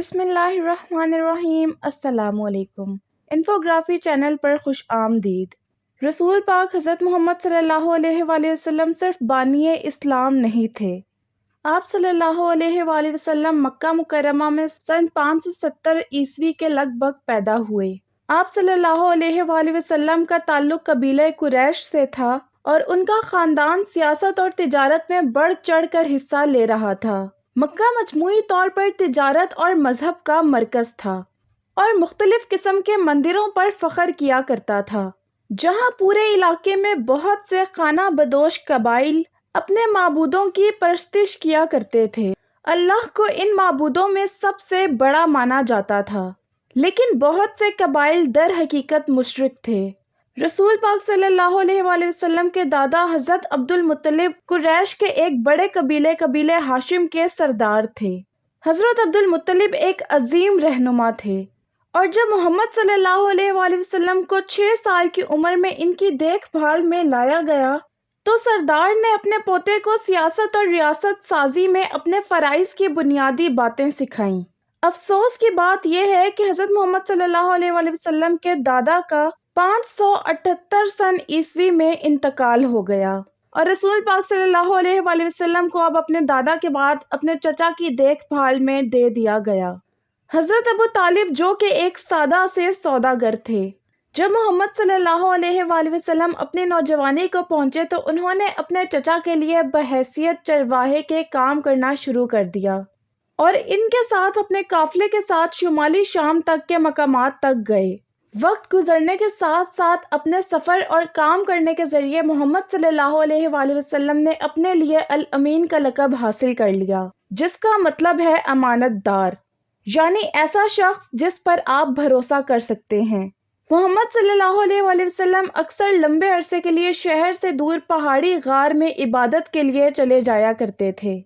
بسم اللہ الرحمن الرحیم۔ السلام علیکم۔ انفوگرافی چینل پر خوش آمدید۔ رسول پاک حضرت محمد صلی اللہ علیہ وآلہ وسلم صرف بانی اسلام نہیں تھے۔ آپ صلی اللہ علیہ وآلہ وسلم مکہ مکرمہ میں سن 570 عیسوی کے لگ بھگ پیدا ہوئے۔ آپ صلی اللہ علیہ وآلہ وسلم کا تعلق قبیلہ قریش سے تھا اور ان کا خاندان سیاست اور تجارت میں بڑھ چڑھ کر حصہ لے رہا تھا۔ مکہ مجموعی طور پر تجارت اور مذہب کا مرکز تھا اور مختلف قسم کے مندروں پر فخر کیا کرتا تھا، جہاں پورے علاقے میں بہت سے خانہ بدوش قبائل اپنے معبودوں کی پرستش کیا کرتے تھے۔ اللہ کو ان معبودوں میں سب سے بڑا مانا جاتا تھا، لیکن بہت سے قبائل در حقیقت مشرک تھے۔ رسول پاک صلی اللہ علیہ وآلہ وسلم کے دادا حضرت عبد المطلب قریش کے ایک بڑے قبیلہ ہاشم کے سردار تھے۔ حضرت عبد المطلب ایک عظیم رہنما تھے اور جب محمد صلی اللہ علیہ وآلہ وسلم کو 6 سال کی عمر میں ان کی دیکھ بھال میں لایا گیا تو سردار نے اپنے پوتے کو سیاست اور ریاست سازی میں اپنے فرائض کی بنیادی باتیں سکھائیں۔ افسوس کی بات یہ ہے کہ حضرت محمد صلی اللہ علیہ وآلہ وسلم کے دادا کا 578 سن عیسوی میں انتقال ہو گیا اور رسول پاک صلی اللہ علیہ وآلہ وسلم کو اب اپنے دادا کے بعد اپنے چچا کی دیکھ بھال میں دے دیا گیا۔ حضرت ابو طالب جو کہ ایک سادہ سے سوداگر تھے، جب محمد صلی اللہ علیہ وآلہ وسلم اپنی نوجوانی کو پہنچے تو انہوں نے اپنے چچا کے لیے بحیثیت چرواہے کے کام کرنا شروع کر دیا اور ان کے ساتھ اپنے قافلے کے ساتھ شمالی شام تک کے مقامات تک گئے۔ وقت گزرنے کے ساتھ ساتھ اپنے سفر اور کام کرنے کے ذریعے محمد صلی اللہ علیہ وآلہ وسلم نے اپنے لیے الامین کا لقب حاصل کر لیا، جس کا مطلب ہے امانت دار، یعنی ایسا شخص جس پر آپ بھروسہ کر سکتے ہیں۔ محمد صلی اللہ علیہ وآلہ وسلم اکثر لمبے عرصے کے لیے شہر سے دور پہاڑی غار میں عبادت کے لیے چلے جایا کرتے تھے۔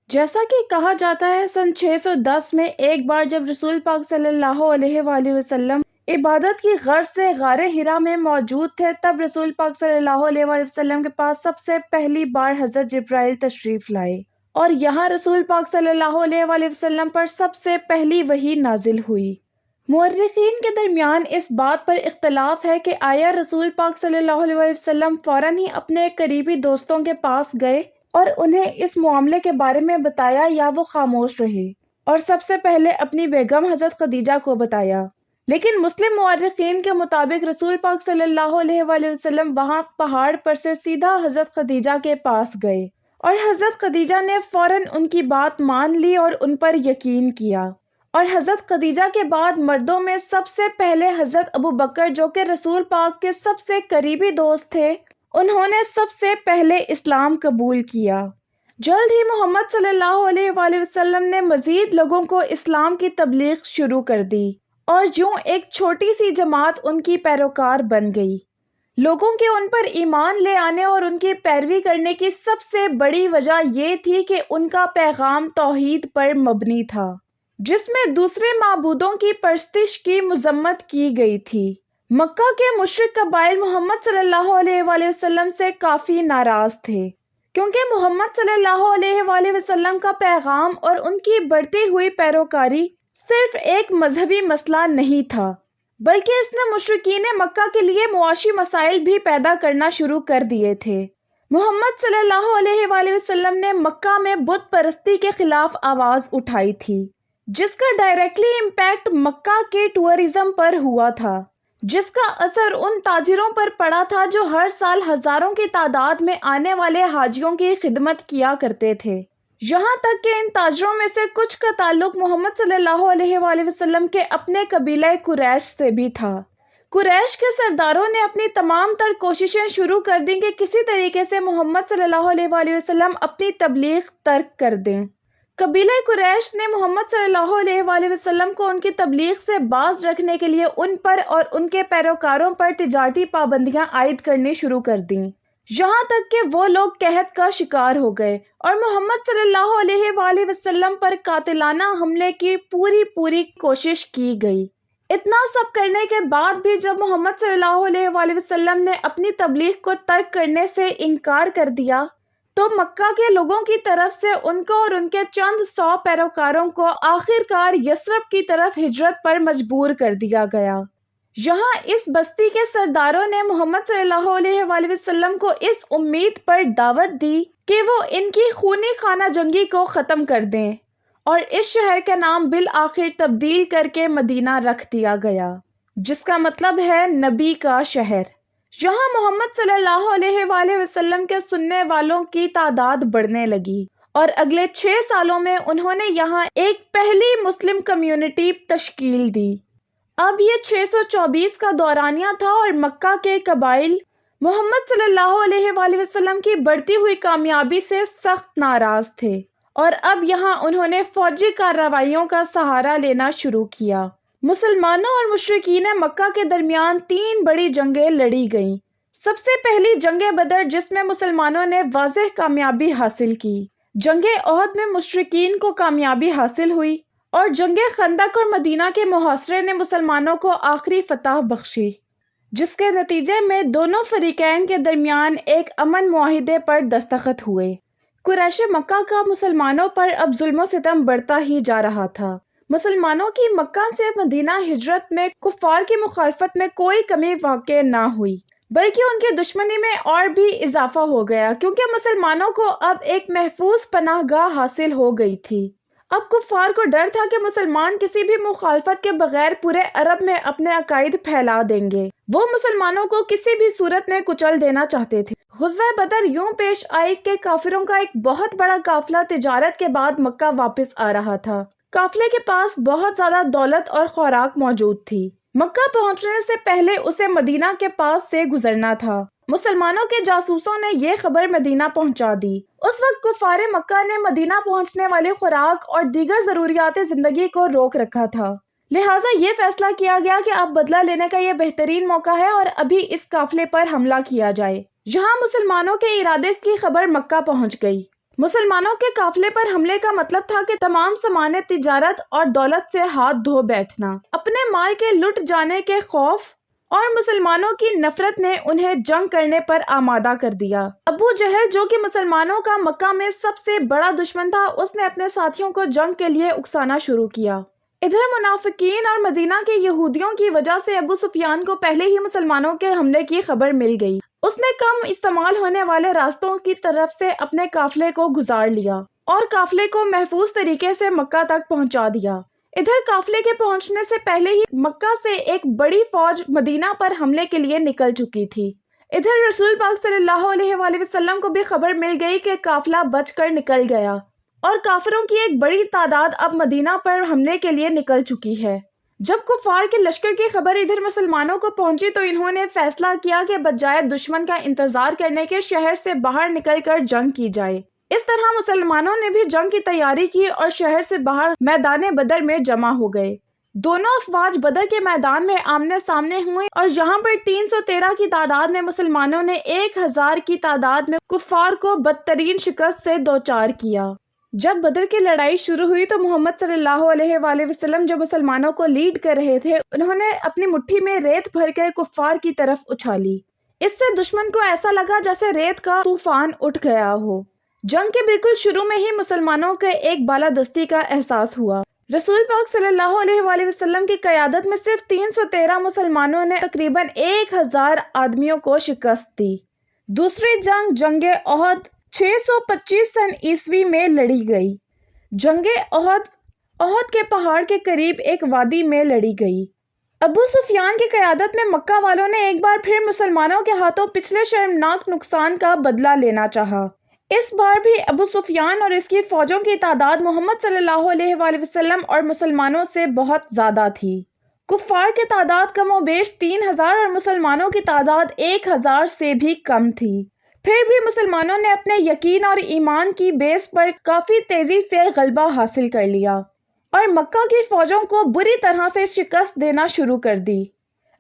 جیسا کہ کہا جاتا ہے سن 610 میں ایک بار جب رسول پاک صلی اللہ علیہ وآلہ وسلم عبادت کی غرض سے غار حرا میں موجود تھے، تب رسول پاک صلی اللہ علیہ وآلہ وسلم کے پاس سب سے پہلی بار حضرت جبرائیل تشریف لائے اور یہاں رسول پاک صلی اللہ علیہ وآلہ وسلم پر سب سے پہلی وحی نازل ہوئی۔ مورخین کے درمیان اس بات پر اختلاف ہے کہ آیا رسول پاک صلی اللہ علیہ وآلہ وسلم فوراً ہی اپنے قریبی دوستوں کے پاس گئے اور انہیں اس معاملے کے بارے میں بتایا یا وہ خاموش رہے اور سب سے پہلے اپنی بیگم حضرت خدیجہ کو بتایا۔ لیکن مسلم مورخین کے مطابق رسول پاک صلی اللہ علیہ وآلہ وسلم وہاں پہاڑ پر سے سیدھا حضرت خدیجہ کے پاس گئے اور حضرت خدیجہ نے فوراً ان کی بات مان لی اور ان پر یقین کیا، اور حضرت خدیجہ کے بعد مردوں میں سب سے پہلے حضرت ابو بکر جو کہ رسول پاک کے سب سے قریبی دوست تھے، انہوں نے سب سے پہلے اسلام قبول کیا۔ جلد ہی محمد صلی اللہ علیہ وآلہ وسلم نے مزید لوگوں کو اسلام کی تبلیغ شروع کر دی اور یوں ایک چھوٹی سی جماعت ان کی پیروکار بن گئی۔ لوگوں کے ان پر ایمان لے آنے اور ان کی پیروی کرنے کی سب سے بڑی وجہ یہ تھی کہ ان کا پیغام توحید پر مبنی تھا، جس میں دوسرے معبودوں کی پرستش کی مذمت کی گئی تھی۔ مکہ کے مشرک قبائل محمد صلی اللہ علیہ وآلہ وسلم سے کافی ناراض تھے، کیونکہ محمد صلی اللہ علیہ وآلہ وسلم کا پیغام اور ان کی بڑھتی ہوئی پیروکاری صرف ایک مذہبی مسئلہ نہیں تھا، بلکہ اس نے مشرکین مکہ کے لیے معاشی مسائل بھی پیدا کرنا شروع کر دیے تھے۔ محمد صلی اللہ علیہ وآلہ وسلم نے مکہ میں بت پرستی کے خلاف آواز اٹھائی تھی، جس کا ڈائریکٹلی امپیکٹ مکہ کے ٹورزم پر ہوا تھا، جس کا اثر ان تاجروں پر پڑا تھا جو ہر سال ہزاروں کی تعداد میں آنے والے حاجیوں کی خدمت کیا کرتے تھے۔ یہاں تک کہ ان تاجروں میں سے کچھ کا تعلق محمد صلی اللہ علیہ وآلہ وسلم کے اپنے قبیلہ قریش سے بھی تھا۔ قریش کے سرداروں نے اپنی تمام تر کوششیں شروع کر دیں کہ کسی طریقے سے محمد صلی اللہ علیہ وآلہ وسلم اپنی تبلیغ ترک کر دیں۔ قبیلہ قریش نے محمد صلی اللہ علیہ وآلہ وسلم کو ان کی تبلیغ سے باز رکھنے کے لیے ان پر اور ان کے پیروکاروں پر تجارتی پابندیاں عائد کرنی شروع کر دیں، یہاں تک کہ وہ لوگ قحط کا شکار ہو گئے اور محمد صلی اللہ علیہ وآلہ وسلم پر قاتلانہ حملے کی پوری کوشش کی گئی۔ اتنا سب کرنے کے بعد بھی جب محمد صلی اللہ علیہ وآلہ وسلم نے اپنی تبلیغ کو ترک کرنے سے انکار کر دیا تو مکہ کے لوگوں کی طرف سے ان کو اور ان کے چند 100 پیروکاروں کو آخر کار یثرب کی طرف ہجرت پر مجبور کر دیا گیا۔ یہاں اس بستی کے سرداروں نے محمد صلی اللہ علیہ وآلہ وسلم کو اس امید پر دعوت دی کہ وہ ان کی خونی خانہ جنگی کو ختم کر دیں، اور اس شہر کا نام بالآخر تبدیل کر کے مدینہ رکھ دیا گیا، جس کا مطلب ہے نبی کا شہر۔ یہاں محمد صلی اللہ علیہ وآلہ وسلم کے سننے والوں کی تعداد بڑھنے لگی، اور اگلے 6 سالوں میں انہوں نے یہاں ایک پہلی مسلم کمیونٹی تشکیل دی۔ اب یہ 624 کا دورانیہ تھا، اور مکہ کے قبائل محمد صلی اللہ علیہ وآلہ وسلم کی بڑھتی ہوئی کامیابی سے سخت ناراض تھے، اور اب یہاں انہوں نے فوجی کارروائیوں کا سہارا لینا شروع کیا۔ مسلمانوں اور مشرکین مکہ کے درمیان 3 بڑی جنگیں لڑی گئیں۔ سب سے پہلی جنگ بدر، جس میں مسلمانوں نے واضح کامیابی حاصل کی۔ جنگ احد میں مشرکین کو کامیابی حاصل ہوئی، اور جنگ خندق اور مدینہ کے محاصرے نے مسلمانوں کو آخری فتح بخشی، جس کے نتیجے میں دونوں فریقین کے درمیان ایک امن معاہدے پر دستخط ہوئے۔ قریش مکہ کا مسلمانوں پر اب ظلم و ستم بڑھتا ہی جا رہا تھا۔ مسلمانوں کی مکہ سے مدینہ ہجرت میں کفار کی مخالفت میں کوئی کمی واقع نہ ہوئی، بلکہ ان کی دشمنی میں اور بھی اضافہ ہو گیا، کیونکہ مسلمانوں کو اب ایک محفوظ پناہ گاہ حاصل ہو گئی تھی۔ اب کفار کو ڈر تھا کہ مسلمان کسی بھی مخالفت کے بغیر پورے عرب میں اپنے عقائد پھیلا دیں گے۔ وہ مسلمانوں کو کسی بھی صورت میں کچل دینا چاہتے تھے۔ غزوہ بدر یوں پیش آئی کہ کافروں کا ایک بہت بڑا قافلہ تجارت کے بعد مکہ واپس آ رہا تھا۔ قافلے کے پاس بہت زیادہ دولت اور خوراک موجود تھی۔ مکہ پہنچنے سے پہلے اسے مدینہ کے پاس سے گزرنا تھا۔ مسلمانوں کے جاسوسوں نے یہ خبر مدینہ پہنچا دی۔ اس وقت کفار مکہ نے مدینہ پہنچنے والی خوراک اور دیگر ضروریات زندگی کو روک رکھا تھا، لہٰذا یہ فیصلہ کیا گیا کہ اب بدلہ لینے کا یہ بہترین موقع ہے اور ابھی اس قافلے پر حملہ کیا جائے۔ یہاں مسلمانوں کے ارادے کی خبر مکہ پہنچ گئی۔ مسلمانوں کے قافلے پر حملے کا مطلب تھا کہ تمام سامان تجارت اور دولت سے ہاتھ دھو بیٹھنا۔ اپنے مال کے لٹ جانے کے خوف اور مسلمانوں کی نفرت نے انہیں جنگ کرنے پر آمادہ کر دیا۔ ابو جہل، جو کہ مسلمانوں کا مکہ میں سب سے بڑا دشمن تھا، اس نے اپنے ساتھیوں کو جنگ کے لیے اکسانا شروع کیا۔ ادھر منافقین اور مدینہ کے یہودیوں کی وجہ سے ابو سفیان کو پہلے ہی مسلمانوں کے حملے کی خبر مل گئی۔ اس نے کم استعمال ہونے والے راستوں کی طرف سے اپنے قافلے کو گزار لیا اور قافلے کو محفوظ طریقے سے مکہ تک پہنچا دیا۔ ادھر قافلے کے پہنچنے سے پہلے ہی مکہ سے ایک بڑی فوج مدینہ پر حملے کے لیے نکل چکی تھی۔ ادھر رسول پاک صلی اللہ علیہ وآلہ وسلم کو بھی خبر مل گئی کہ قافلہ بچ کر نکل گیا اور کافروں کی ایک بڑی تعداد اب مدینہ پر حملے کے لیے نکل چکی ہے۔ جب کفار کے لشکر کی خبر ادھر مسلمانوں کو پہنچی تو انہوں نے فیصلہ کیا کہ بجائے دشمن کا انتظار کرنے کے شہر سے باہر نکل کر جنگ کی جائے۔ اس طرح مسلمانوں نے بھی جنگ کی تیاری کی اور شہر سے باہر میدان بدر میں جمع ہو گئے۔ دونوں افواج بدر کے میدان میں آمنے سامنے ہوئے اور یہاں پر 313 کی تعداد میں مسلمانوں نے 1000 کی تعداد میں کفار کو بدترین شکست سے دوچار کیا۔ جب بدر کی لڑائی شروع ہوئی تو محمد صلی اللہ علیہ وآلہ وسلم جو مسلمانوں کو لیڈ کر رہے تھے، انہوں نے اپنی مٹھی میں ریت بھر کر کفار کی طرف اچھالی۔ اس سے دشمن کو ایسا لگا جیسے ریت کا طوفان اٹھ گیا ہو۔ جنگ کے بالکل شروع میں ہی مسلمانوں کے ایک بالادستی کا احساس ہوا۔ رسول پاک صلی اللہ علیہ وآلہ وسلم کی قیادت میں صرف 313 مسلمانوں نے تقریباً 1000 آدمیوں کو شکست دی۔ دوسری جنگ، جنگ احد، 625 سن عیسوی میں لڑی گئی۔ جنگ احد کے پہاڑ کے قریب ایک وادی میں لڑی گئی۔ ابو سفیان کی قیادت میں مکہ والوں نے ایک بار پھر مسلمانوں کے ہاتھوں پچھلے شرمناک نقصان کا بدلہ لینا چاہا۔ اس بار بھی ابو سفیان اور اس کی فوجوں کی تعداد محمد صلی اللہ علیہ وآلہ وسلم اور مسلمانوں سے بہت زیادہ تھی۔ کفار کی تعداد کم و بیش 3000 اور مسلمانوں کی تعداد 1000 سے بھی کم تھی۔ پھر بھی مسلمانوں نے اپنے یقین اور ایمان کی بیس پر کافی تیزی سے غلبہ حاصل کر لیا اور مکہ کی فوجوں کو بری طرح سے شکست دینا شروع کر دی۔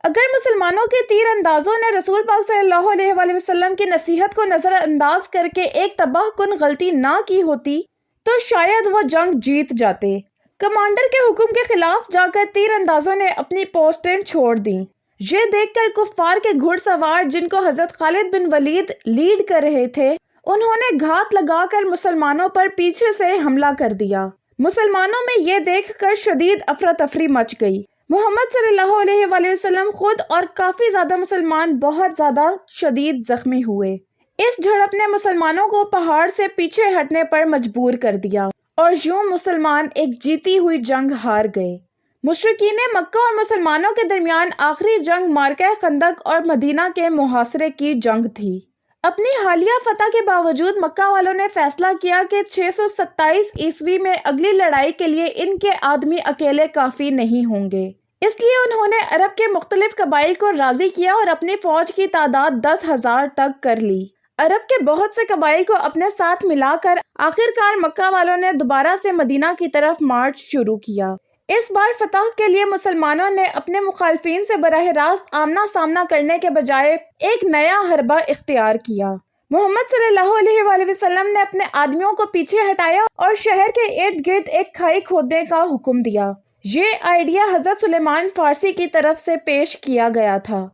اگر مسلمانوں کے تیر اندازوں نے رسول پاک صلی اللہ علیہ وآلہ وسلم کی نصیحت کو نظر انداز کر کے ایک تباہ کن غلطی نہ کی ہوتی تو شاید وہ جنگ جیت جاتے۔ کمانڈر کے حکم کے خلاف جا کر تیر اندازوں نے اپنی پوسٹیں چھوڑ دیں۔ یہ دیکھ کر کفار کے گھڑ سوار، جن کو حضرت خالد بن ولید لیڈ کر رہے تھے، انہوں نے گھات لگا کر مسلمانوں پر پیچھے سے حملہ کر دیا۔ مسلمانوں میں یہ دیکھ کر شدید افراتفری مچ گئی۔ محمد صلی اللہ علیہ وآلہ وسلم خود اور کافی زیادہ مسلمان بہت زیادہ شدید زخمی ہوئے۔ اس جھڑپ نے مسلمانوں کو پہاڑ سے پیچھے ہٹنے پر مجبور کر دیا اور یوں مسلمان ایک جیتی ہوئی جنگ ہار گئے۔ مشرکین مکہ اور مسلمانوں کے درمیان آخری جنگ معرکہ خندق اور مدینہ کے محاصرے کی جنگ تھی۔ اپنی حالیہ فتح کے باوجود مکہ والوں نے فیصلہ کیا کہ 627 عیسوی میں اگلی لڑائی کے لیے ان کے آدمی اکیلے کافی نہیں ہوں گے۔ اس لیے انہوں نے عرب کے مختلف قبائل کو راضی کیا اور اپنی فوج کی تعداد 10,000 تک کر لی۔ عرب کے بہت سے قبائل کو اپنے ساتھ ملا کر آخرکار مکہ والوں نے دوبارہ سے مدینہ کی طرف مارچ شروع کیا۔ اس بار فتح کے لیے مسلمانوں نے اپنے مخالفین سے براہ راست آمنا سامنا کرنے کے بجائے ایک نیا حربہ اختیار کیا۔ محمد صلی اللہ علیہ وآلہ وسلم نے اپنے آدمیوں کو پیچھے ہٹایا اور شہر کے ارد گرد ایک کھائی کھودنے کا حکم دیا۔ یہ آئیڈیا حضرت سلیمان فارسی کی طرف سے پیش کیا گیا تھا۔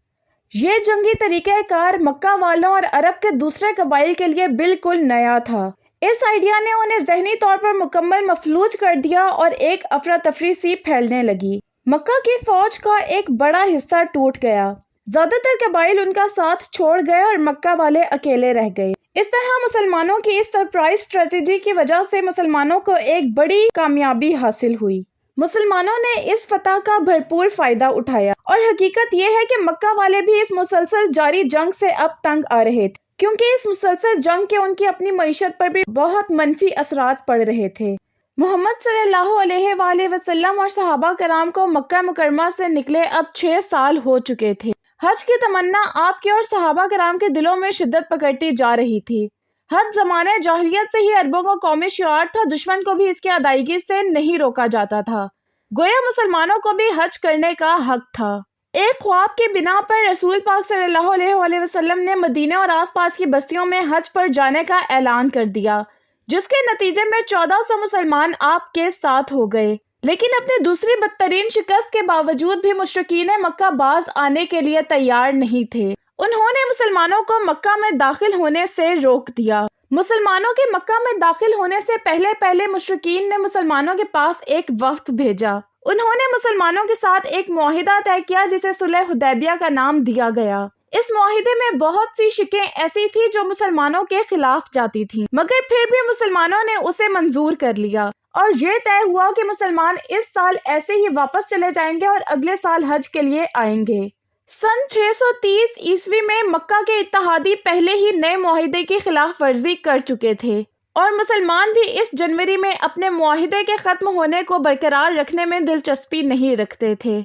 یہ جنگی طریقہ کار مکہ والوں اور عرب کے دوسرے قبائل کے لیے بالکل نیا تھا۔ اس آئیڈیا نے انہیں ذہنی طور پر مکمل مفلوج کر دیا اور ایک افراتفری سی پھیلنے لگی۔ مکہ کی فوج کا ایک بڑا حصہ ٹوٹ گیا۔ زیادہ تر قبائل ان کا ساتھ چھوڑ گئے اور مکہ والے اکیلے رہ گئے۔ اس طرح مسلمانوں کی اس سرپرائز اسٹریٹجی کی وجہ سے مسلمانوں کو ایک بڑی کامیابی حاصل ہوئی۔ مسلمانوں نے اس فتح کا بھرپور فائدہ اٹھایا اور حقیقت یہ ہے کہ مکہ والے بھی اس مسلسل جاری جنگ سے اب تنگ آ رہے تھے، کیونکہ اس مسلسل جنگ کے ان کی اپنی معیشت پر بھی بہت منفی اثرات پڑ رہے تھے۔ محمد صلی اللہ علیہ وآلہ وسلم اور صحابہ کرام کو مکہ مکرمہ سے نکلے اب 6 سال ہو چکے تھے۔ حج کی تمنا آپ کے اور صحابہ کرام کے دلوں میں شدت پکڑتی جا رہی تھی۔ حج زمانے جاہلیت سے ہی عربوں کا قومی شعار تھا، دشمن کو بھی اس کی ادائیگی سے نہیں روکا جاتا تھا۔ گویا مسلمانوں کو بھی حج کرنے کا حق تھا۔ ایک خواب کی بنا پر رسول پاک صلی اللہ علیہ وآلہ وسلم نے مدینہ اور آس پاس کی بستیوں میں حج پر جانے کا اعلان کر دیا، جس کے نتیجے میں 1400 مسلمان آپ کے ساتھ ہو گئے۔ لیکن اپنی دوسری بدترین شکست کے باوجود بھی مشرکین مکہ باز آنے کے لیے تیار نہیں تھے۔ انہوں نے مسلمانوں کو مکہ میں داخل ہونے سے روک دیا۔ مسلمانوں کے مکہ میں داخل ہونے سے پہلے مشرکین نے مسلمانوں کے پاس ایک وفد بھیجا۔ انہوں نے مسلمانوں کے ساتھ ایک معاہدہ طے کیا جسے صلح حدیبیہ کا نام دیا گیا۔ اس معاہدے میں بہت سی شقیں ایسی تھی جو مسلمانوں کے خلاف جاتی تھیں، مگر پھر بھی مسلمانوں نے اسے منظور کر لیا اور یہ طے ہوا کہ مسلمان اس سال ایسے ہی واپس چلے جائیں گے اور اگلے سال حج کے لیے آئیں گے۔ سن 630 عیسوی میں مکہ کے اتحادی پہلے ہی نئے معاہدے کی خلاف ورزی کر چکے تھے اور مسلمان بھی اس جنوری میں اپنے معاہدے کے ختم ہونے کو برقرار رکھنے میں دلچسپی نہیں رکھتے تھے۔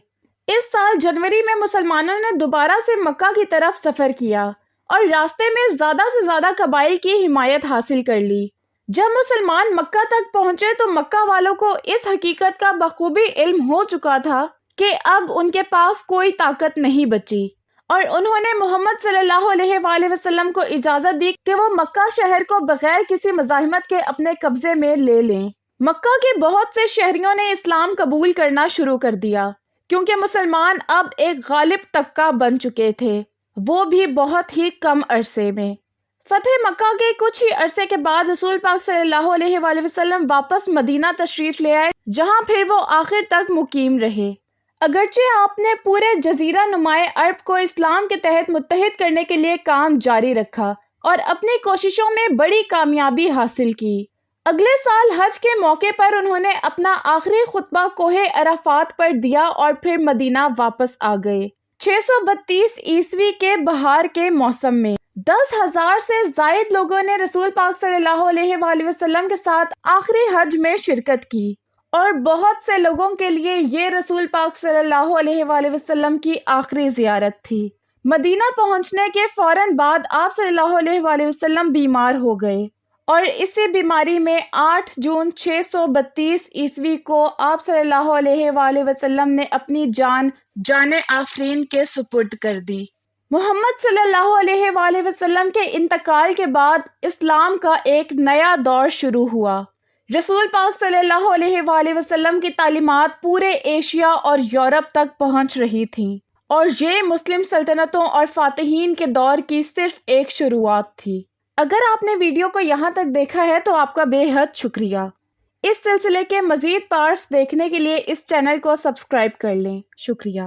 اس سال جنوری میں مسلمانوں نے دوبارہ سے مکہ کی طرف سفر کیا اور راستے میں زیادہ سے زیادہ قبائل کی حمایت حاصل کر لی۔ جب مسلمان مکہ تک پہنچے تو مکہ والوں کو اس حقیقت کا بخوبی علم ہو چکا تھا کہ اب ان کے پاس کوئی طاقت نہیں بچی، اور انہوں نے محمد صلی اللہ علیہ وآلہ وسلم کو اجازت دی کہ وہ مکہ شہر کو بغیر کسی مزاحمت کے اپنے قبضے میں لے لیں۔ مکہ کے بہت سے شہریوں نے اسلام قبول کرنا شروع کر دیا، کیونکہ مسلمان اب ایک غالب طبقہ بن چکے تھے، وہ بھی بہت ہی کم عرصے میں۔ فتح مکہ کے کچھ ہی عرصے کے بعد رسول پاک صلی اللہ علیہ وآلہ وسلم واپس مدینہ تشریف لے آئے، جہاں پھر وہ آخر تک مقیم رہے۔ اگرچہ آپ نے پورے جزیرہ نمائے عرب کو اسلام کے تحت متحد کرنے کے لیے کام جاری رکھا اور اپنی کوششوں میں بڑی کامیابی حاصل کی۔ اگلے سال حج کے موقع پر انہوں نے اپنا آخری خطبہ کوہ عرفات پر دیا اور پھر مدینہ واپس آ گئے۔ 632 عیسوی کے بہار کے موسم میں 10,000 سے زائد لوگوں نے رسول پاک صلی اللہ علیہ وآلہ وسلم کے ساتھ آخری حج میں شرکت کی، اور بہت سے لوگوں کے لیے یہ رسول پاک صلی اللہ علیہ وآلہ وسلم کی آخری زیارت تھی۔ مدینہ پہنچنے کے فوراً بعد آپ صلی اللہ علیہ وآلہ وسلم بیمار ہو گئے، اور اسی بیماری میں 8 جون 632 عیسوی کو آپ صلی اللہ علیہ وآلہ وسلم نے اپنی جان آفرین کے سپرد کر دی۔ محمد صلی اللہ علیہ وآلہ وسلم کے انتقال کے بعد اسلام کا ایک نیا دور شروع ہوا۔ رسول پاک صلی اللہ علیہ وآلہ وسلم کی تعلیمات پورے ایشیا اور یورپ تک پہنچ رہی تھیں، اور یہ مسلم سلطنتوں اور فاتحین کے دور کی صرف ایک شروعات تھی۔ اگر آپ نے ویڈیو کو یہاں تک دیکھا ہے تو آپ کا بے حد شکریہ۔ اس سلسلے کے مزید پارٹس دیکھنے کے لیے اس چینل کو سبسکرائب کر لیں۔ شکریہ۔